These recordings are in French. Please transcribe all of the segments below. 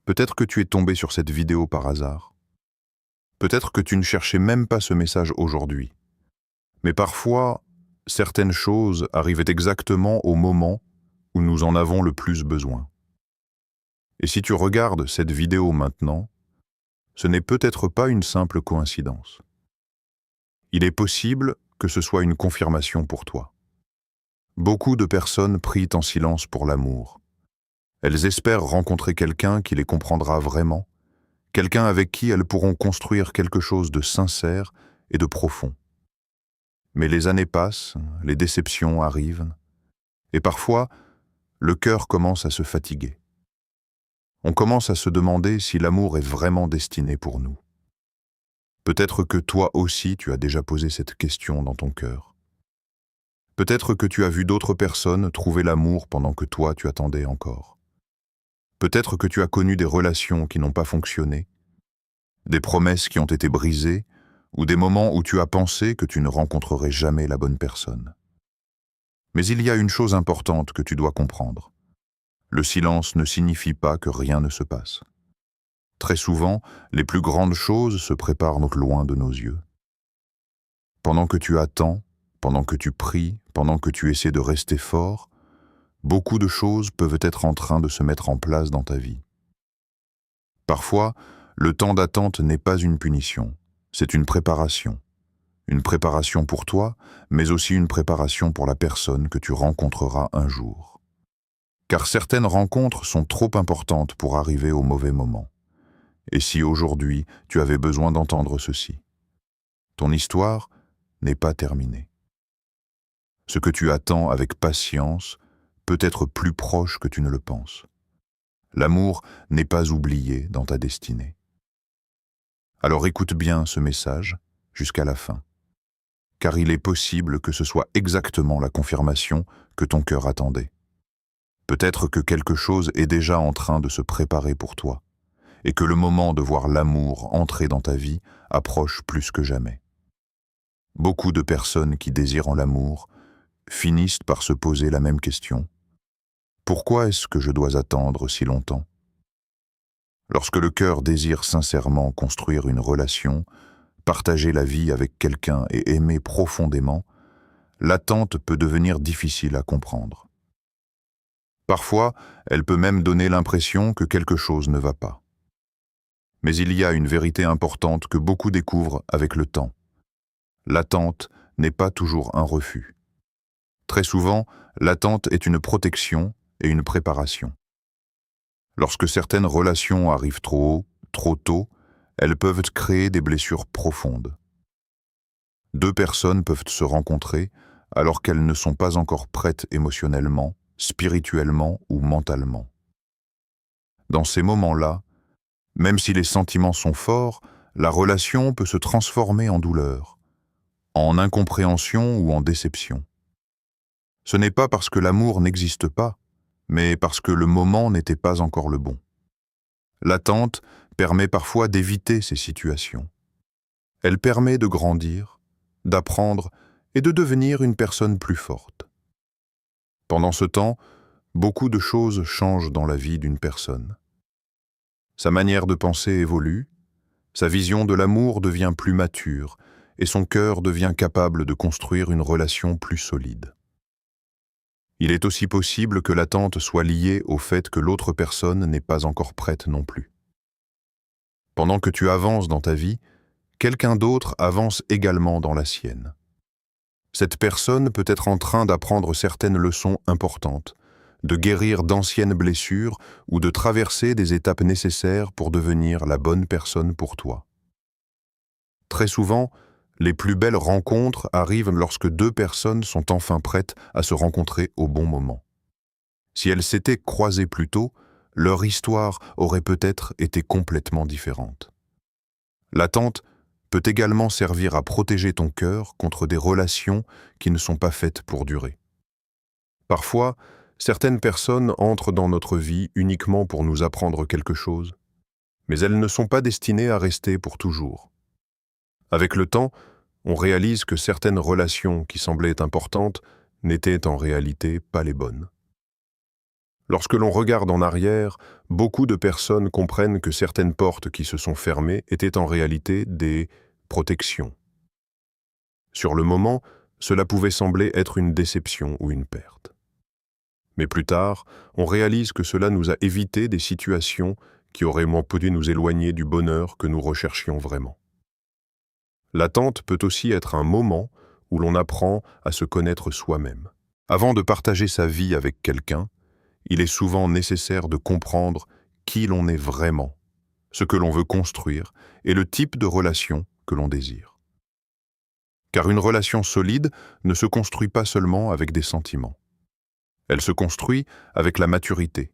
Peut-être que tu es tombé sur cette vidéo par hasard. Peut-être que tu ne cherchais même pas ce message aujourd'hui. Mais parfois, certaines choses arrivent exactement au moment où nous en avons le plus besoin. Et si tu regardes cette vidéo maintenant, ce n'est peut-être pas une simple coïncidence. Il est possible que ce soit une confirmation pour toi. Beaucoup de personnes prient en silence pour l'amour. Elles espèrent rencontrer quelqu'un qui les comprendra vraiment, quelqu'un avec qui elles pourront construire quelque chose de sincère et de profond. Mais les années passent, les déceptions arrivent, et parfois, le cœur commence à se fatiguer. On commence à se demander si l'amour est vraiment destiné pour nous. Peut-être que toi aussi tu as déjà posé cette question dans ton cœur. Peut-être que tu as vu d'autres personnes trouver l'amour pendant que toi tu attendais encore. Peut-être que tu as connu des relations qui n'ont pas fonctionné, des promesses qui ont été brisées, ou des moments où tu as pensé que tu ne rencontrerais jamais la bonne personne. Mais il y a une chose importante que tu dois comprendre. Le silence ne signifie pas que rien ne se passe. Très souvent, les plus grandes choses se préparent donc loin de nos yeux. Pendant que tu attends, pendant que tu pries, pendant que tu essaies de rester fort, beaucoup de choses peuvent être en train de se mettre en place dans ta vie. Parfois, le temps d'attente n'est pas une punition, c'est une préparation. Une préparation pour toi, mais aussi une préparation pour la personne que tu rencontreras un jour. Car certaines rencontres sont trop importantes pour arriver au mauvais moment. Et si aujourd'hui tu avais besoin d'entendre ceci, ton histoire n'est pas terminée. Ce que tu attends avec patience peut être plus proche que tu ne le penses. L'amour n'est pas oublié dans ta destinée. Alors écoute bien ce message jusqu'à la fin, car il est possible que ce soit exactement la confirmation que ton cœur attendait. Peut-être que quelque chose est déjà en train de se préparer pour toi, et que le moment de voir l'amour entrer dans ta vie approche plus que jamais. Beaucoup de personnes qui désirent l'amour finissent par se poser la même question. Pourquoi est-ce que je dois attendre si longtemps? Lorsque le cœur désire sincèrement construire une relation, partager la vie avec quelqu'un et aimer profondément, l'attente peut devenir difficile à comprendre. Parfois, elle peut même donner l'impression que quelque chose ne va pas. Mais il y a une vérité importante que beaucoup découvrent avec le temps. L'attente n'est pas toujours un refus. Très souvent, l'attente est une protection et une préparation. Lorsque certaines relations arrivent trop haut, trop tôt, elles peuvent créer des blessures profondes. Deux personnes peuvent se rencontrer alors qu'elles ne sont pas encore prêtes émotionnellement, spirituellement ou mentalement. Dans ces moments-là, même si les sentiments sont forts, la relation peut se transformer en douleur, en incompréhension ou en déception. Ce n'est pas parce que l'amour n'existe pas, mais parce que le moment n'était pas encore le bon. L'attente permet parfois d'éviter ces situations. Elle permet de grandir, d'apprendre et de devenir une personne plus forte. Pendant ce temps, beaucoup de choses changent dans la vie d'une personne. Sa manière de penser évolue, sa vision de l'amour devient plus mature et son cœur devient capable de construire une relation plus solide. Il est aussi possible que l'attente soit liée au fait que l'autre personne n'est pas encore prête non plus. Pendant que tu avances dans ta vie, quelqu'un d'autre avance également dans la sienne. Cette personne peut être en train d'apprendre certaines leçons importantes, de guérir d'anciennes blessures ou de traverser des étapes nécessaires pour devenir la bonne personne pour toi. Très souvent, les plus belles rencontres arrivent lorsque deux personnes sont enfin prêtes à se rencontrer au bon moment. Si elles s'étaient croisées plus tôt, leur histoire aurait peut-être été complètement différente. L'attente peut également servir à protéger ton cœur contre des relations qui ne sont pas faites pour durer. Parfois, certaines personnes entrent dans notre vie uniquement pour nous apprendre quelque chose, mais elles ne sont pas destinées à rester pour toujours. Avec le temps, on réalise que certaines relations qui semblaient importantes n'étaient en réalité pas les bonnes. Lorsque l'on regarde en arrière, beaucoup de personnes comprennent que certaines portes qui se sont fermées étaient en réalité des protections. Sur le moment, cela pouvait sembler être une déception ou une perte. Mais plus tard, on réalise que cela nous a évité des situations qui auraient pu nous éloigner du bonheur que nous recherchions vraiment. L'attente peut aussi être un moment où l'on apprend à se connaître soi-même. Avant de partager sa vie avec quelqu'un, il est souvent nécessaire de comprendre qui l'on est vraiment, ce que l'on veut construire et le type de relation que l'on désire. Car une relation solide ne se construit pas seulement avec des sentiments. Elle se construit avec la maturité,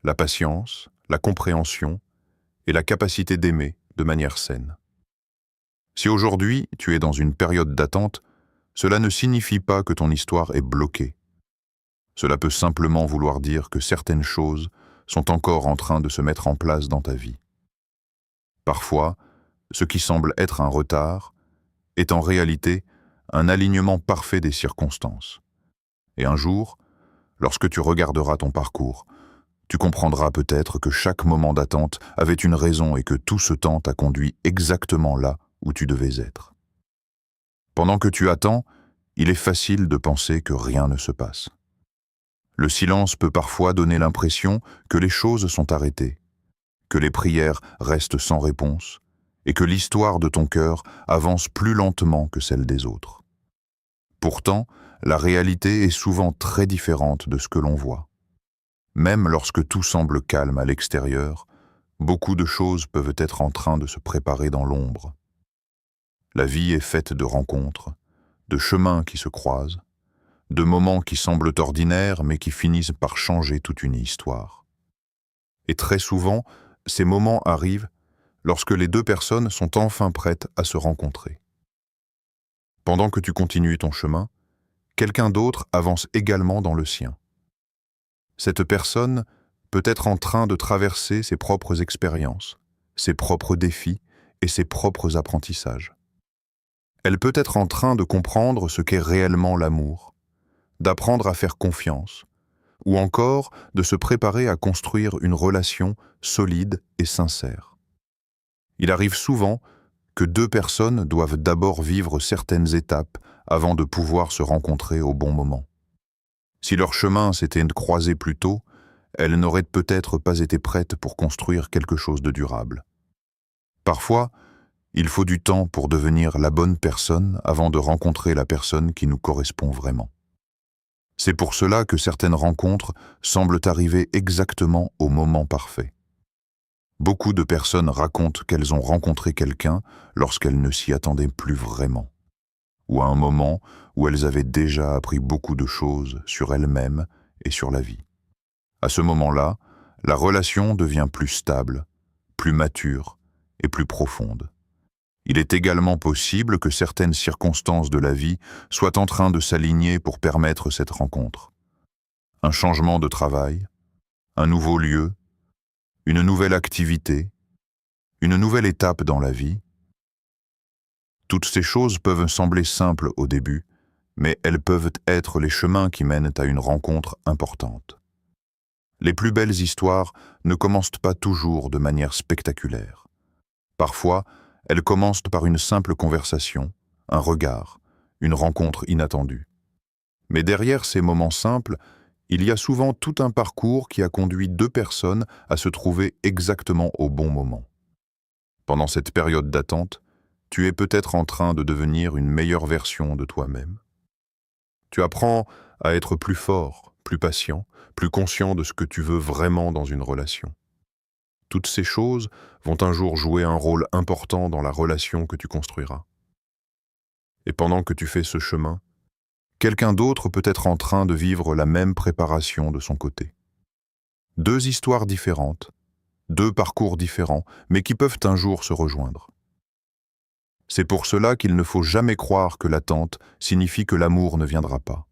la patience, la compréhension et la capacité d'aimer de manière saine. Si aujourd'hui tu es dans une période d'attente, cela ne signifie pas que ton histoire est bloquée. Cela peut simplement vouloir dire que certaines choses sont encore en train de se mettre en place dans ta vie. Parfois, ce qui semble être un retard est en réalité un alignement parfait des circonstances. Et un jour, lorsque tu regarderas ton parcours, tu comprendras peut-être que chaque moment d'attente avait une raison et que tout ce temps t'a conduit exactement là où tu devais être. Pendant que tu attends, il est facile de penser que rien ne se passe. Le silence peut parfois donner l'impression que les choses sont arrêtées, que les prières restent sans réponse et que l'histoire de ton cœur avance plus lentement que celle des autres. Pourtant, la réalité est souvent très différente de ce que l'on voit. Même lorsque tout semble calme à l'extérieur, beaucoup de choses peuvent être en train de se préparer dans l'ombre. La vie est faite de rencontres, de chemins qui se croisent, de moments qui semblent ordinaires mais qui finissent par changer toute une histoire. Et très souvent, ces moments arrivent lorsque les deux personnes sont enfin prêtes à se rencontrer. Pendant que tu continues ton chemin, quelqu'un d'autre avance également dans le sien. Cette personne peut être en train de traverser ses propres expériences, ses propres défis et ses propres apprentissages. Elle peut être en train de comprendre ce qu'est réellement l'amour, d'apprendre à faire confiance, ou encore de se préparer à construire une relation solide et sincère. Il arrive souvent que deux personnes doivent d'abord vivre certaines étapes avant de pouvoir se rencontrer au bon moment. Si leur chemin s'était croisé plus tôt, elles n'auraient peut-être pas été prêtes pour construire quelque chose de durable. Parfois, il faut du temps pour devenir la bonne personne avant de rencontrer la personne qui nous correspond vraiment. C'est pour cela que certaines rencontres semblent arriver exactement au moment parfait. Beaucoup de personnes racontent qu'elles ont rencontré quelqu'un lorsqu'elles ne s'y attendaient plus vraiment, ou à un moment où elles avaient déjà appris beaucoup de choses sur elles-mêmes et sur la vie. À ce moment-là, la relation devient plus stable, plus mature et plus profonde. Il est également possible que certaines circonstances de la vie soient en train de s'aligner pour permettre cette rencontre. Un changement de travail, un nouveau lieu, une nouvelle activité, une nouvelle étape dans la vie. Toutes ces choses peuvent sembler simples au début, mais elles peuvent être les chemins qui mènent à une rencontre importante. Les plus belles histoires ne commencent pas toujours de manière spectaculaire. Parfois, elles commencent par une simple conversation, un regard, une rencontre inattendue. Mais derrière ces moments simples, il y a souvent tout un parcours qui a conduit deux personnes à se trouver exactement au bon moment. Pendant cette période d'attente, tu es peut-être en train de devenir une meilleure version de toi-même. Tu apprends à être plus fort, plus patient, plus conscient de ce que tu veux vraiment dans une relation. Toutes ces choses vont un jour jouer un rôle important dans la relation que tu construiras. Et pendant que tu fais ce chemin, quelqu'un d'autre peut être en train de vivre la même préparation de son côté. Deux histoires différentes, deux parcours différents, mais qui peuvent un jour se rejoindre. C'est pour cela qu'il ne faut jamais croire que l'attente signifie que l'amour ne viendra pas.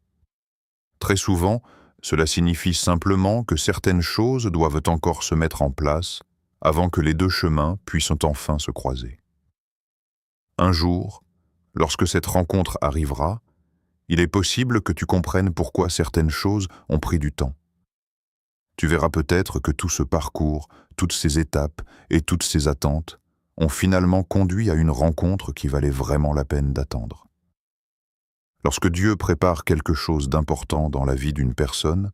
Très souvent, cela signifie simplement que certaines choses doivent encore se mettre en place avant que les deux chemins puissent enfin se croiser. Un jour, lorsque cette rencontre arrivera, il est possible que tu comprennes pourquoi certaines choses ont pris du temps. Tu verras peut-être que tout ce parcours, toutes ces étapes et toutes ces attentes ont finalement conduit à une rencontre qui valait vraiment la peine d'attendre. Lorsque Dieu prépare quelque chose d'important dans la vie d'une personne,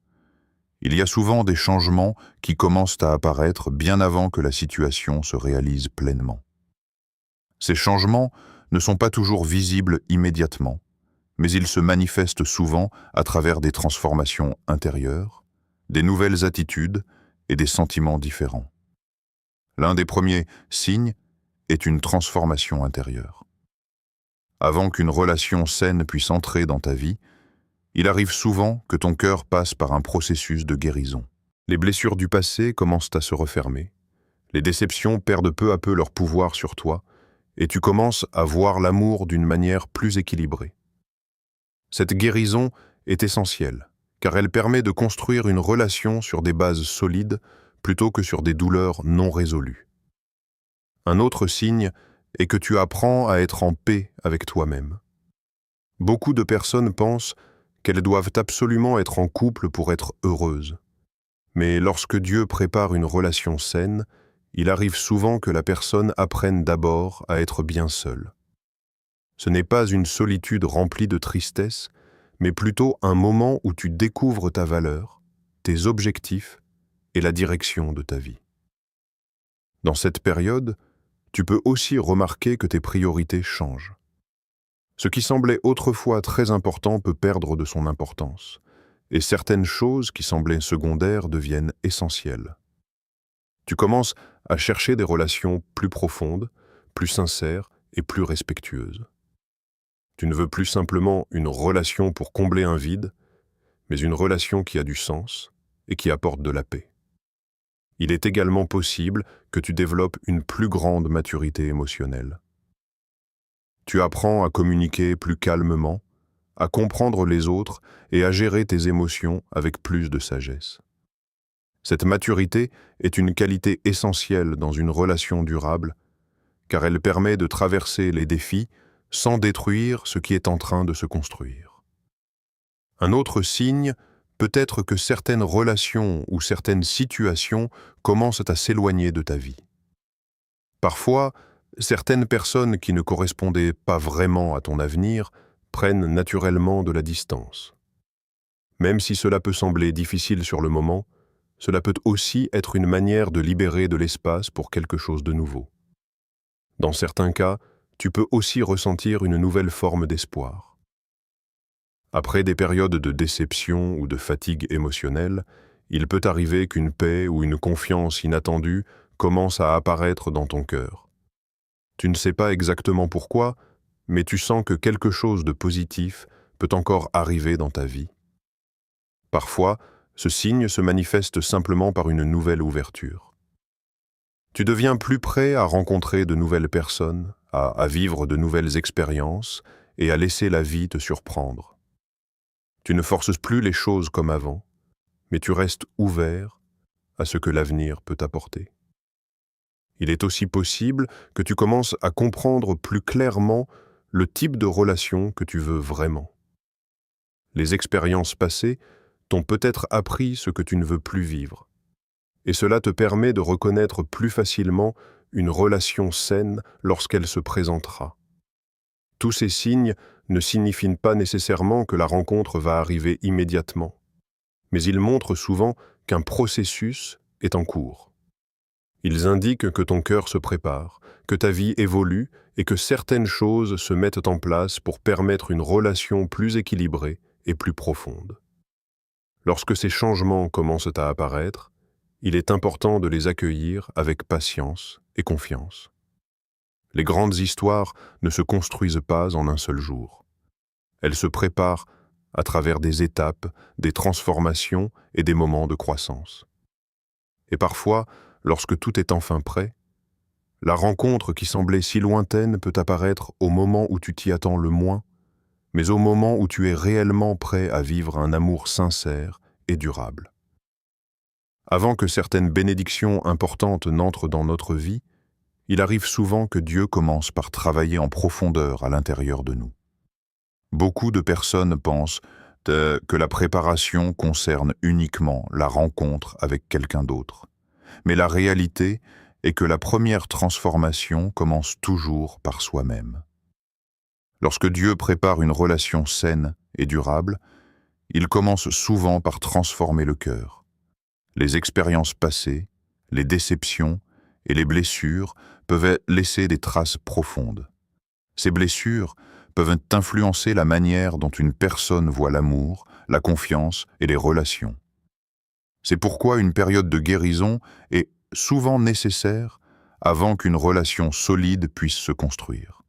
il y a souvent des changements qui commencent à apparaître bien avant que la situation se réalise pleinement. Ces changements ne sont pas toujours visibles immédiatement, mais ils se manifestent souvent à travers des transformations intérieures, des nouvelles attitudes et des sentiments différents. L'un des premiers signes est une transformation intérieure. Avant qu'une relation saine puisse entrer dans ta vie, il arrive souvent que ton cœur passe par un processus de guérison. Les blessures du passé commencent à se refermer, les déceptions perdent peu à peu leur pouvoir sur toi, et tu commences à voir l'amour d'une manière plus équilibrée. Cette guérison est essentielle, car elle permet de construire une relation sur des bases solides plutôt que sur des douleurs non résolues. Un autre signe est que tu apprends à être en paix avec toi-même. Beaucoup de personnes pensent qu'elles doivent absolument être en couple pour être heureuses. Mais lorsque Dieu prépare une relation saine, il arrive souvent que la personne apprenne d'abord à être bien seule. Ce n'est pas une solitude remplie de tristesse, mais plutôt un moment où tu découvres ta valeur, tes objectifs et la direction de ta vie. Dans cette période, tu peux aussi remarquer que tes priorités changent. Ce qui semblait autrefois très important peut perdre de son importance, et certaines choses qui semblaient secondaires deviennent essentielles. Tu commences à chercher des relations plus profondes, plus sincères et plus respectueuses. Tu ne veux plus simplement une relation pour combler un vide, mais une relation qui a du sens et qui apporte de la paix. Il est également possible que tu développes une plus grande maturité émotionnelle. Tu apprends à communiquer plus calmement, à comprendre les autres et à gérer tes émotions avec plus de sagesse. Cette maturité est une qualité essentielle dans une relation durable, car elle permet de traverser les défis sans détruire ce qui est en train de se construire. Un autre signe peut être que certaines relations ou certaines situations commencent à s'éloigner de ta vie. Parfois, certaines personnes qui ne correspondaient pas vraiment à ton avenir prennent naturellement de la distance. Même si cela peut sembler difficile sur le moment, cela peut aussi être une manière de libérer de l'espace pour quelque chose de nouveau. Dans certains cas, tu peux aussi ressentir une nouvelle forme d'espoir. Après des périodes de déception ou de fatigue émotionnelle, il peut arriver qu'une paix ou une confiance inattendue commence à apparaître dans ton cœur. Tu ne sais pas exactement pourquoi, mais tu sens que quelque chose de positif peut encore arriver dans ta vie. Parfois, ce signe se manifeste simplement par une nouvelle ouverture. Tu deviens plus prêt à rencontrer de nouvelles personnes, à vivre de nouvelles expériences et à laisser la vie te surprendre. Tu ne forces plus les choses comme avant, mais tu restes ouvert à ce que l'avenir peut t'apporter. Il est aussi possible que tu commences à comprendre plus clairement le type de relation que tu veux vraiment. Les expériences passées t'ont peut-être appris ce que tu ne veux plus vivre, et cela te permet de reconnaître plus facilement une relation saine lorsqu'elle se présentera. Tous ces signes ne signifient pas nécessairement que la rencontre va arriver immédiatement, mais ils montrent souvent qu'un processus est en cours. Ils indiquent que ton cœur se prépare, que ta vie évolue et que certaines choses se mettent en place pour permettre une relation plus équilibrée et plus profonde. Lorsque ces changements commencent à apparaître, il est important de les accueillir avec patience et confiance. Les grandes histoires ne se construisent pas en un seul jour. Elles se préparent à travers des étapes, des transformations et des moments de croissance. Et parfois, lorsque tout est enfin prêt, la rencontre qui semblait si lointaine peut apparaître au moment où tu t'y attends le moins, mais au moment où tu es réellement prêt à vivre un amour sincère et durable. Avant que certaines bénédictions importantes n'entrent dans notre vie, il arrive souvent que Dieu commence par travailler en profondeur à l'intérieur de nous. Beaucoup de personnes pensent que la préparation concerne uniquement la rencontre avec quelqu'un d'autre. Mais la réalité est que la première transformation commence toujours par soi-même. Lorsque Dieu prépare une relation saine et durable, il commence souvent par transformer le cœur. Les expériences passées, les déceptions et les blessures peuvent laisser des traces profondes. Ces blessures peuvent influencer la manière dont une personne voit l'amour, la confiance et les relations. C'est pourquoi une période de guérison est souvent nécessaire avant qu'une relation solide puisse se construire.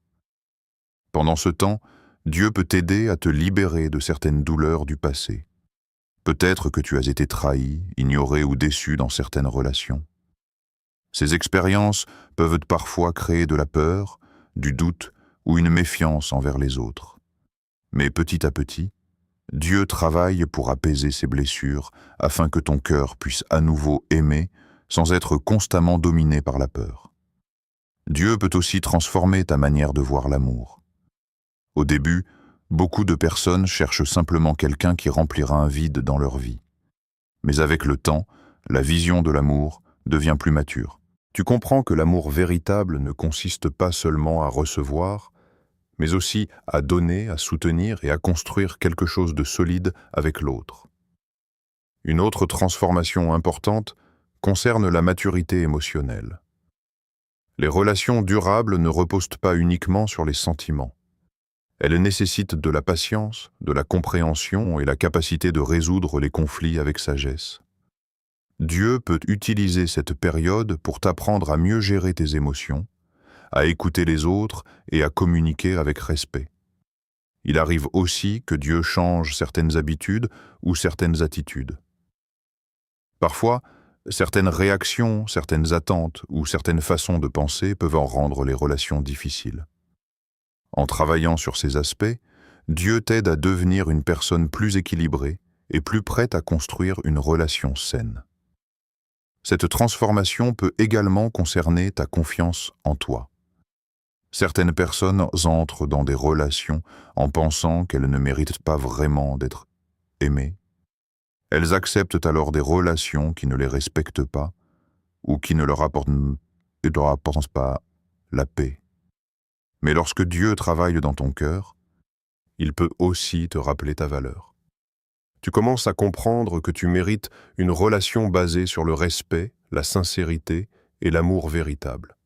Pendant ce temps, Dieu peut t'aider à te libérer de certaines douleurs du passé. Peut-être que tu as été trahi, ignoré ou déçu dans certaines relations. Ces expériences peuvent parfois créer de la peur, du doute ou une méfiance envers les autres. Mais petit à petit, Dieu travaille pour apaiser ces blessures afin que ton cœur puisse à nouveau aimer sans être constamment dominé par la peur. Dieu peut aussi transformer ta manière de voir l'amour. Au début, beaucoup de personnes cherchent simplement quelqu'un qui remplira un vide dans leur vie. Mais avec le temps, la vision de l'amour devient plus mature. Tu comprends que l'amour véritable ne consiste pas seulement à recevoir, mais aussi à donner, à soutenir et à construire quelque chose de solide avec l'autre. Une autre transformation importante concerne la maturité émotionnelle. Les relations durables ne reposent pas uniquement sur les sentiments. Elles nécessitent de la patience, de la compréhension et la capacité de résoudre les conflits avec sagesse. Dieu peut utiliser cette période pour t'apprendre à mieux gérer tes émotions, à écouter les autres et à communiquer avec respect. Il arrive aussi que Dieu change certaines habitudes ou certaines attitudes. Parfois, certaines réactions, certaines attentes ou certaines façons de penser peuvent en rendre les relations difficiles. En travaillant sur ces aspects, Dieu t'aide à devenir une personne plus équilibrée et plus prête à construire une relation saine. Cette transformation peut également concerner ta confiance en toi. Certaines personnes entrent dans des relations en pensant qu'elles ne méritent pas vraiment d'être aimées. Elles acceptent alors des relations qui ne les respectent pas ou qui ne leur apportent pas la paix. Mais lorsque Dieu travaille dans ton cœur, il peut aussi te rappeler ta valeur. Tu commences à comprendre que tu mérites une relation basée sur le respect, la sincérité et l'amour véritable.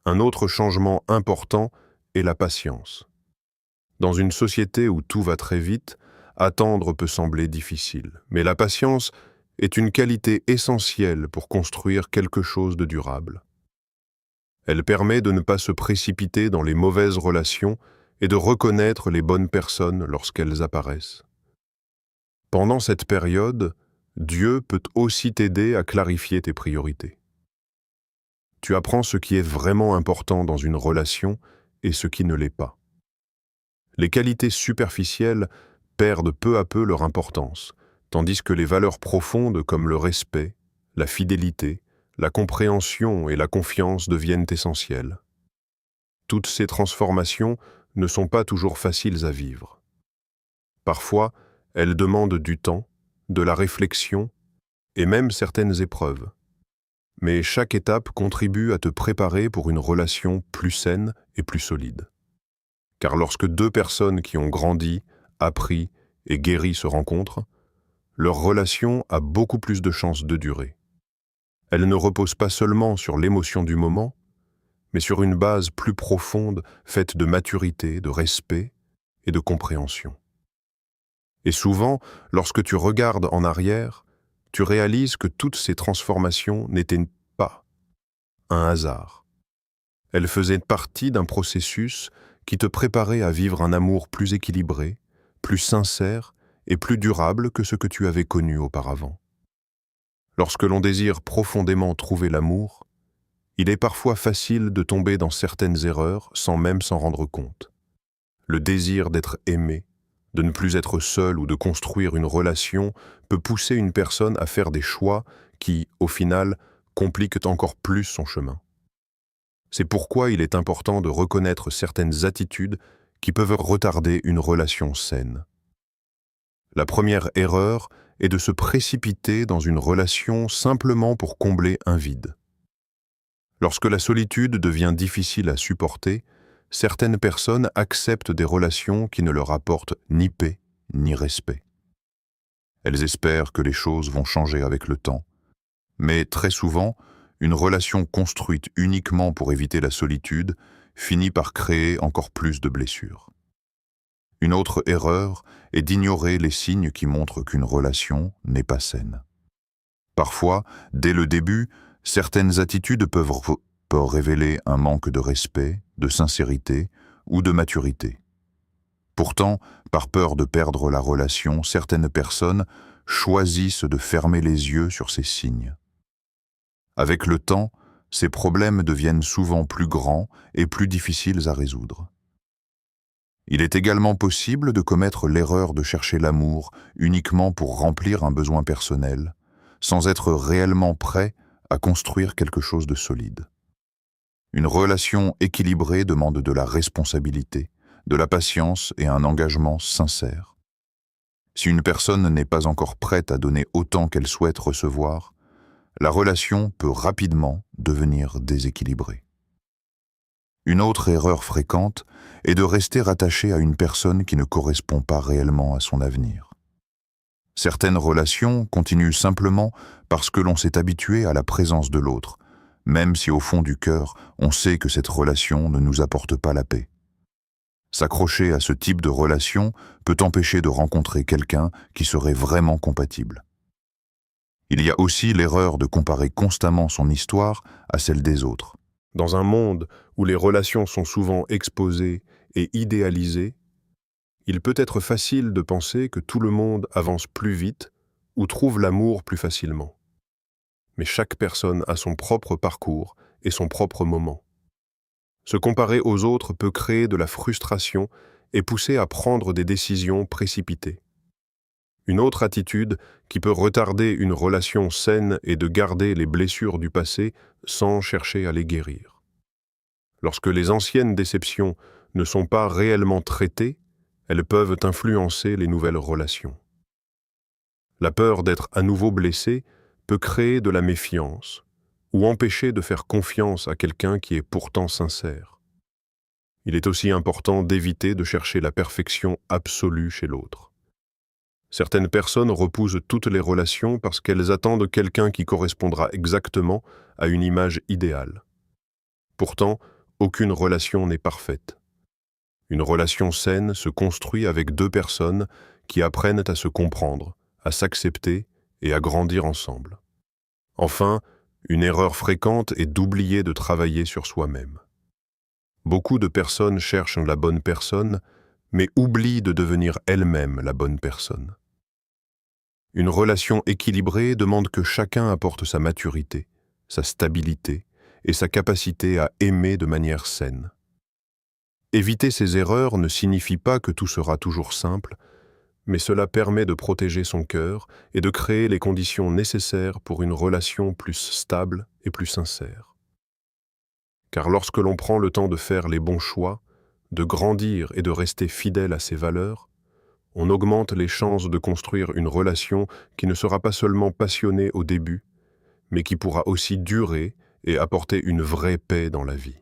Un autre changement important est la patience. Dans une société où tout va très vite, attendre peut sembler difficile, mais la patience est une qualité essentielle pour construire quelque chose de durable. Elle permet de ne pas se précipiter dans les mauvaises relations et de reconnaître les bonnes personnes lorsqu'elles apparaissent. Pendant cette période, Dieu peut aussi t'aider à clarifier tes priorités. Tu apprends ce qui est vraiment important dans une relation et ce qui ne l'est pas. Les qualités superficielles perdent peu à peu leur importance, tandis que les valeurs profondes comme le respect, la fidélité, la compréhension et la confiance deviennent essentielles. Toutes ces transformations ne sont pas toujours faciles à vivre. Parfois, elles demandent du temps, de la réflexion et même certaines épreuves. Mais chaque étape contribue à te préparer pour une relation plus saine et plus solide. Car lorsque deux personnes qui ont grandi, appris et guéri se rencontrent, leur relation a beaucoup plus de chances de durer. Elle ne repose pas seulement sur l'émotion du moment, mais sur une base plus profonde faite de maturité, de respect et de compréhension. Et souvent, lorsque tu regardes en arrière, tu réalises que toutes ces transformations n'étaient pas un hasard. Elles faisaient partie d'un processus qui te préparait à vivre un amour plus équilibré, plus sincère et plus durable que ce que tu avais connu auparavant. Lorsque l'on désire profondément trouver l'amour, il est parfois facile de tomber dans certaines erreurs sans même s'en rendre compte. Le désir d'être aimé, de ne plus être seul ou de construire une relation peut pousser une personne à faire des choix qui, au final, compliquent encore plus son chemin. C'est pourquoi il est important de reconnaître certaines attitudes qui peuvent retarder une relation saine. La première erreur est de se précipiter dans une relation simplement pour combler un vide. Lorsque la solitude devient difficile à supporter, certaines personnes acceptent des relations qui ne leur apportent ni paix ni respect. Elles espèrent que les choses vont changer avec le temps, mais très souvent, une relation construite uniquement pour éviter la solitude finit par créer encore plus de blessures. Une autre erreur est d'ignorer les signes qui montrent qu'une relation n'est pas saine. Parfois, dès le début, certaines attitudes peuvent révéler un manque de respect, de sincérité ou de maturité. Pourtant, par peur de perdre la relation, certaines personnes choisissent de fermer les yeux sur ces signes. Avec le temps, ces problèmes deviennent souvent plus grands et plus difficiles à résoudre. Il est également possible de commettre l'erreur de chercher l'amour uniquement pour remplir un besoin personnel, sans être réellement prêt à construire quelque chose de solide. Une relation équilibrée demande de la responsabilité, de la patience et un engagement sincère. Si une personne n'est pas encore prête à donner autant qu'elle souhaite recevoir, la relation peut rapidement devenir déséquilibrée. Une autre erreur fréquente est de rester attaché à une personne qui ne correspond pas réellement à son avenir. Certaines relations continuent simplement parce que l'on s'est habitué à la présence de l'autre, même si au fond du cœur, on sait que cette relation ne nous apporte pas la paix. S'accrocher à ce type de relation peut empêcher de rencontrer quelqu'un qui serait vraiment compatible. Il y a aussi l'erreur de comparer constamment son histoire à celle des autres. Dans un monde où les relations sont souvent exposées et idéalisées, il peut être facile de penser que tout le monde avance plus vite ou trouve l'amour plus facilement. Mais chaque personne a son propre parcours et son propre moment. Se comparer aux autres peut créer de la frustration et pousser à prendre des décisions précipitées. Une autre attitude qui peut retarder une relation saine est de garder les blessures du passé sans chercher à les guérir. Lorsque les anciennes déceptions ne sont pas réellement traitées, elles peuvent influencer les nouvelles relations. La peur d'être à nouveau blessé peut créer de la méfiance ou empêcher de faire confiance à quelqu'un qui est pourtant sincère. Il est aussi important d'éviter de chercher la perfection absolue chez l'autre. Certaines personnes repoussent toutes les relations parce qu'elles attendent quelqu'un qui correspondra exactement à une image idéale. Pourtant, aucune relation n'est parfaite. Une relation saine se construit avec deux personnes qui apprennent à se comprendre, à s'accepter et à grandir ensemble. Enfin, une erreur fréquente est d'oublier de travailler sur soi-même. Beaucoup de personnes cherchent la bonne personne, mais oublient de devenir elles-mêmes la bonne personne. Une relation équilibrée demande que chacun apporte sa maturité, sa stabilité et sa capacité à aimer de manière saine. Éviter ces erreurs ne signifie pas que tout sera toujours simple, mais cela permet de protéger son cœur et de créer les conditions nécessaires pour une relation plus stable et plus sincère. Car lorsque l'on prend le temps de faire les bons choix, de grandir et de rester fidèle à ses valeurs, on augmente les chances de construire une relation qui ne sera pas seulement passionnée au début, mais qui pourra aussi durer et apporter une vraie paix dans la vie.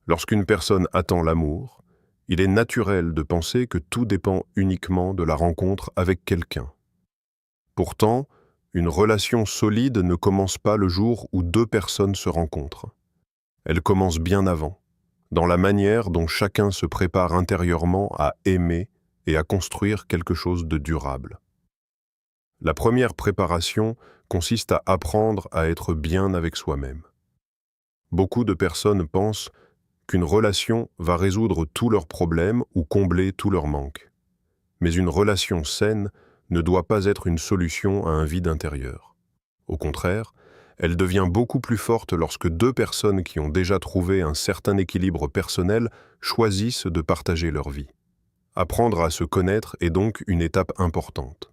Lorsqu'une personne attend l'amour, il est naturel de penser que tout dépend uniquement de la rencontre avec quelqu'un. Pourtant, une relation solide ne commence pas le jour où deux personnes se rencontrent. Elle commence bien avant, dans la manière dont chacun se prépare intérieurement à aimer et à construire quelque chose de durable. La première préparation consiste à apprendre à être bien avec soi-même. Beaucoup de personnes pensent qu'une relation va résoudre tous leurs problèmes ou combler tous leurs manques. Mais une relation saine ne doit pas être une solution à un vide intérieur. Au contraire, elle devient beaucoup plus forte lorsque deux personnes qui ont déjà trouvé un certain équilibre personnel choisissent de partager leur vie. Apprendre à se connaître est donc une étape importante.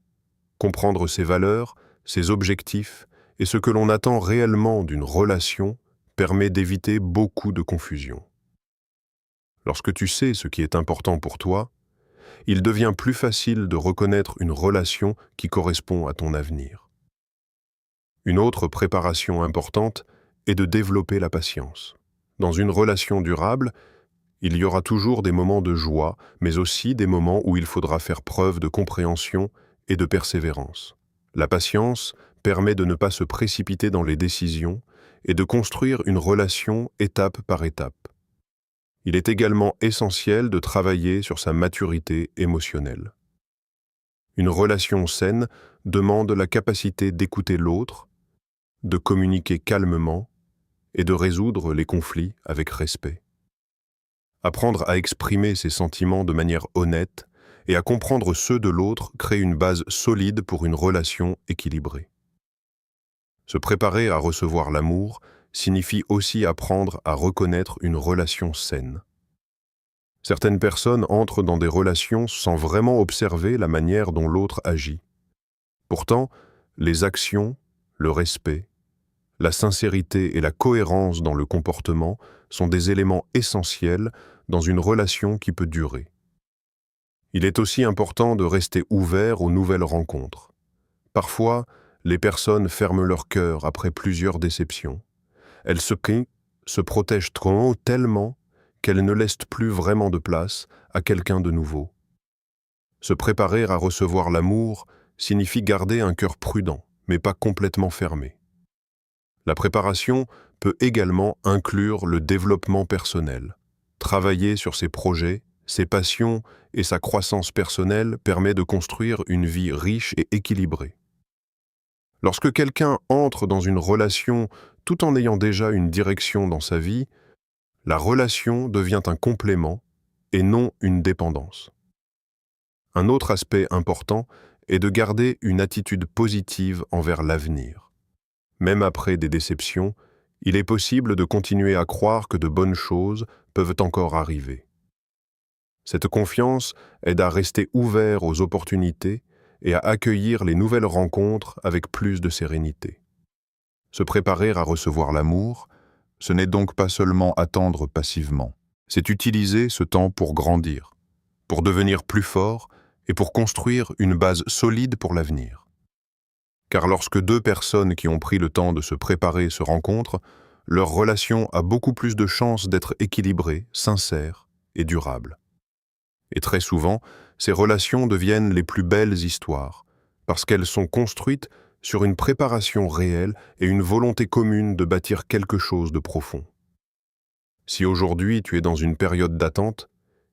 Comprendre ses valeurs, ses objectifs et ce que l'on attend réellement d'une relation permet d'éviter beaucoup de confusion. Lorsque tu sais ce qui est important pour toi, il devient plus facile de reconnaître une relation qui correspond à ton avenir. Une autre préparation importante est de développer la patience. Dans une relation durable, il y aura toujours des moments de joie, mais aussi des moments où il faudra faire preuve de compréhension et de persévérance. La patience permet de ne pas se précipiter dans les décisions et de construire une relation étape par étape. Il est également essentiel de travailler sur sa maturité émotionnelle. Une relation saine demande la capacité d'écouter l'autre, de communiquer calmement et de résoudre les conflits avec respect. Apprendre à exprimer ses sentiments de manière honnête et à comprendre ceux de l'autre crée une base solide pour une relation équilibrée. Se préparer à recevoir l'amour signifie aussi apprendre à reconnaître une relation saine. Certaines personnes entrent dans des relations sans vraiment observer la manière dont l'autre agit. Pourtant, les actions, le respect, la sincérité et la cohérence dans le comportement sont des éléments essentiels dans une relation qui peut durer. Il est aussi important de rester ouvert aux nouvelles rencontres. Parfois, les personnes ferment leur cœur après plusieurs déceptions. Elles se protègent trop tellement qu'elles ne laissent plus vraiment de place à quelqu'un de nouveau. Se préparer à recevoir l'amour signifie garder un cœur prudent, mais pas complètement fermé. La préparation peut également inclure le développement personnel. Travailler sur ses projets, ses passions et sa croissance personnelle permet de construire une vie riche et équilibrée. Lorsque quelqu'un entre dans une relation tout en ayant déjà une direction dans sa vie, la relation devient un complément et non une dépendance. Un autre aspect important est de garder une attitude positive envers l'avenir. Même après des déceptions, il est possible de continuer à croire que de bonnes choses peuvent encore arriver. Cette confiance aide à rester ouvert aux opportunités et à accueillir les nouvelles rencontres avec plus de sérénité. Se préparer à recevoir l'amour, ce n'est donc pas seulement attendre passivement, c'est utiliser ce temps pour grandir, pour devenir plus fort et pour construire une base solide pour l'avenir. Car lorsque deux personnes qui ont pris le temps de se préparer se rencontrent, leur relation a beaucoup plus de chances d'être équilibrée, sincère et durable. Et très souvent, ces relations deviennent les plus belles histoires, parce qu'elles sont construites sur une préparation réelle et une volonté commune de bâtir quelque chose de profond. Si aujourd'hui tu es dans une période d'attente,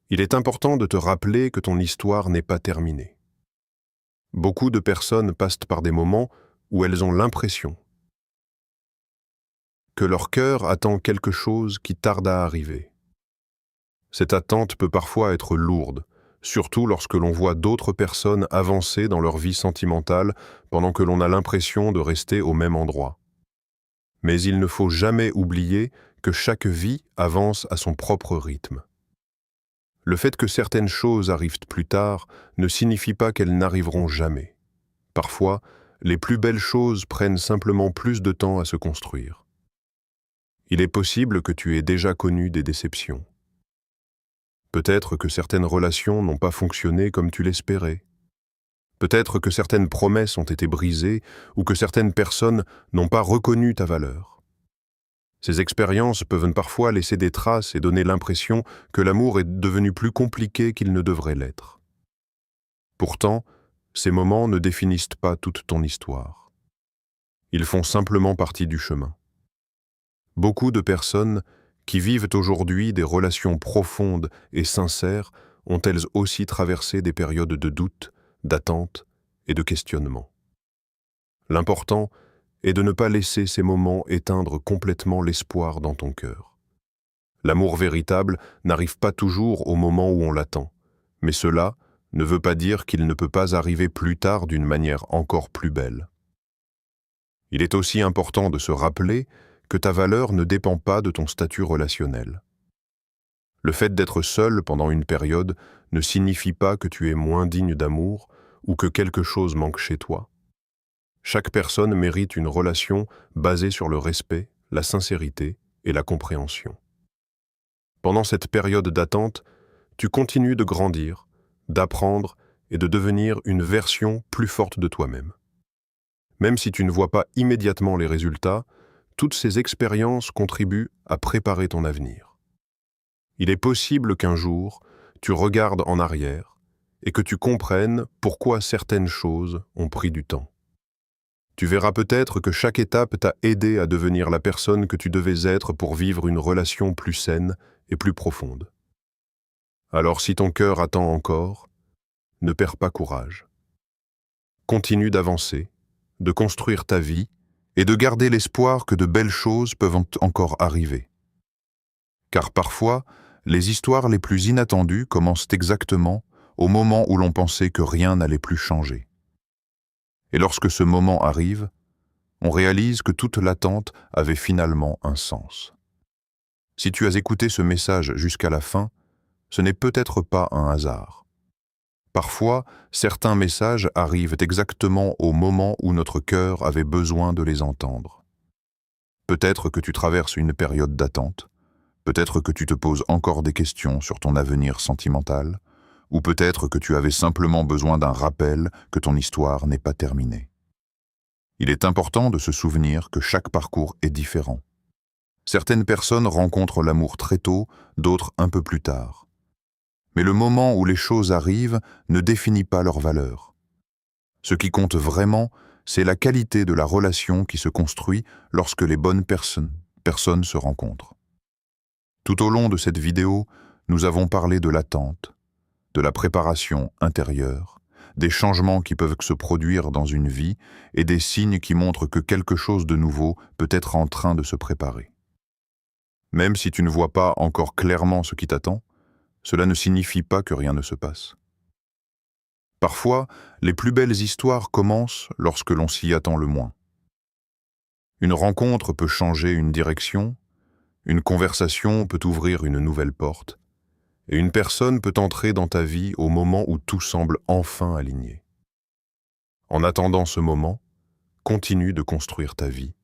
il est important de te rappeler que ton histoire n'est pas terminée. Beaucoup de personnes passent par des moments où elles ont l'impression que leur cœur attend quelque chose qui tarde à arriver. Cette attente peut parfois être lourde, surtout lorsque l'on voit d'autres personnes avancer dans leur vie sentimentale pendant que l'on a l'impression de rester au même endroit. Mais il ne faut jamais oublier que chaque vie avance à son propre rythme. Le fait que certaines choses arrivent plus tard ne signifie pas qu'elles n'arriveront jamais. Parfois, les plus belles choses prennent simplement plus de temps à se construire. Il est possible que tu aies déjà connu des déceptions. Peut-être que certaines relations n'ont pas fonctionné comme tu l'espérais. Peut-être que certaines promesses ont été brisées ou que certaines personnes n'ont pas reconnu ta valeur. Ces expériences peuvent parfois laisser des traces et donner l'impression que l'amour est devenu plus compliqué qu'il ne devrait l'être. Pourtant, ces moments ne définissent pas toute ton histoire. Ils font simplement partie du chemin. Beaucoup de personnes qui vivent aujourd'hui des relations profondes et sincères ont elles aussi traversé des périodes de doute, d'attente et de questionnement. L'important est de ne pas laisser ces moments éteindre complètement l'espoir dans ton cœur. L'amour véritable n'arrive pas toujours au moment où on l'attend, mais cela ne veut pas dire qu'il ne peut pas arriver plus tard d'une manière encore plus belle. Il est aussi important de se rappeler que ta valeur ne dépend pas de ton statut relationnel. Le fait d'être seul pendant une période ne signifie pas que tu es moins digne d'amour ou que quelque chose manque chez toi. Chaque personne mérite une relation basée sur le respect, la sincérité et la compréhension. Pendant cette période d'attente, tu continues de grandir, d'apprendre et de devenir une version plus forte de toi-même. Même si tu ne vois pas immédiatement les résultats, toutes ces expériences contribuent à préparer ton avenir. Il est possible qu'un jour, tu regardes en arrière et que tu comprennes pourquoi certaines choses ont pris du temps. Tu verras peut-être que chaque étape t'a aidé à devenir la personne que tu devais être pour vivre une relation plus saine et plus profonde. Alors si ton cœur attend encore, ne perds pas courage. Continue d'avancer, de construire ta vie et de garder l'espoir que de belles choses peuvent encore arriver. Car parfois, les histoires les plus inattendues commencent exactement au moment où l'on pensait que rien n'allait plus changer. Et lorsque ce moment arrive, on réalise que toute l'attente avait finalement un sens. Si tu as écouté ce message jusqu'à la fin, ce n'est peut-être pas un hasard. Parfois, certains messages arrivent exactement au moment où notre cœur avait besoin de les entendre. Peut-être que tu traverses une période d'attente, peut-être que tu te poses encore des questions sur ton avenir sentimental, ou peut-être que tu avais simplement besoin d'un rappel que ton histoire n'est pas terminée. Il est important de se souvenir que chaque parcours est différent. Certaines personnes rencontrent l'amour très tôt, d'autres un peu plus tard. Mais le moment où les choses arrivent ne définit pas leur valeur. Ce qui compte vraiment, c'est la qualité de la relation qui se construit lorsque les bonnes personnes se rencontrent. Tout au long de cette vidéo, nous avons parlé de l'attente, de la préparation intérieure, des changements qui peuvent se produire dans une vie et des signes qui montrent que quelque chose de nouveau peut être en train de se préparer. Même si tu ne vois pas encore clairement ce qui t'attend, cela ne signifie pas que rien ne se passe. Parfois, les plus belles histoires commencent lorsque l'on s'y attend le moins. Une rencontre peut changer une direction, une conversation peut ouvrir une nouvelle porte, et une personne peut entrer dans ta vie au moment où tout semble enfin aligné. En attendant ce moment, continue de construire ta vie,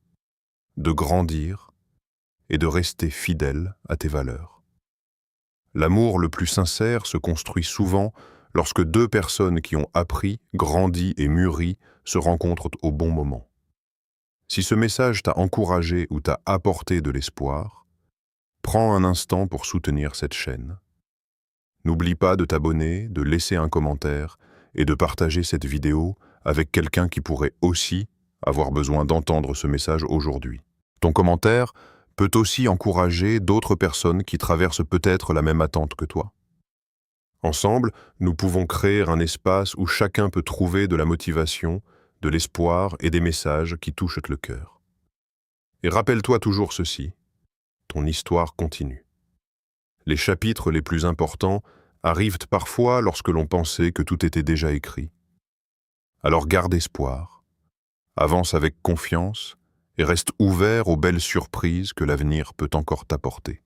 de grandir et de rester fidèle à tes valeurs. L'amour le plus sincère se construit souvent lorsque deux personnes qui ont appris, grandi et mûri se rencontrent au bon moment. Si ce message t'a encouragé ou t'a apporté de l'espoir, prends un instant pour soutenir cette chaîne. N'oublie pas de t'abonner, de laisser un commentaire et de partager cette vidéo avec quelqu'un qui pourrait aussi avoir besoin d'entendre ce message aujourd'hui. Ton commentaire peut aussi encourager d'autres personnes qui traversent peut-être la même attente que toi. Ensemble, nous pouvons créer un espace où chacun peut trouver de la motivation, de l'espoir et des messages qui touchent le cœur. Et rappelle-toi toujours ceci, ton histoire continue. Les chapitres les plus importants arrivent parfois lorsque l'on pensait que tout était déjà écrit. Alors garde espoir, avance avec confiance et reste ouvert aux belles surprises que l'avenir peut encore t'apporter.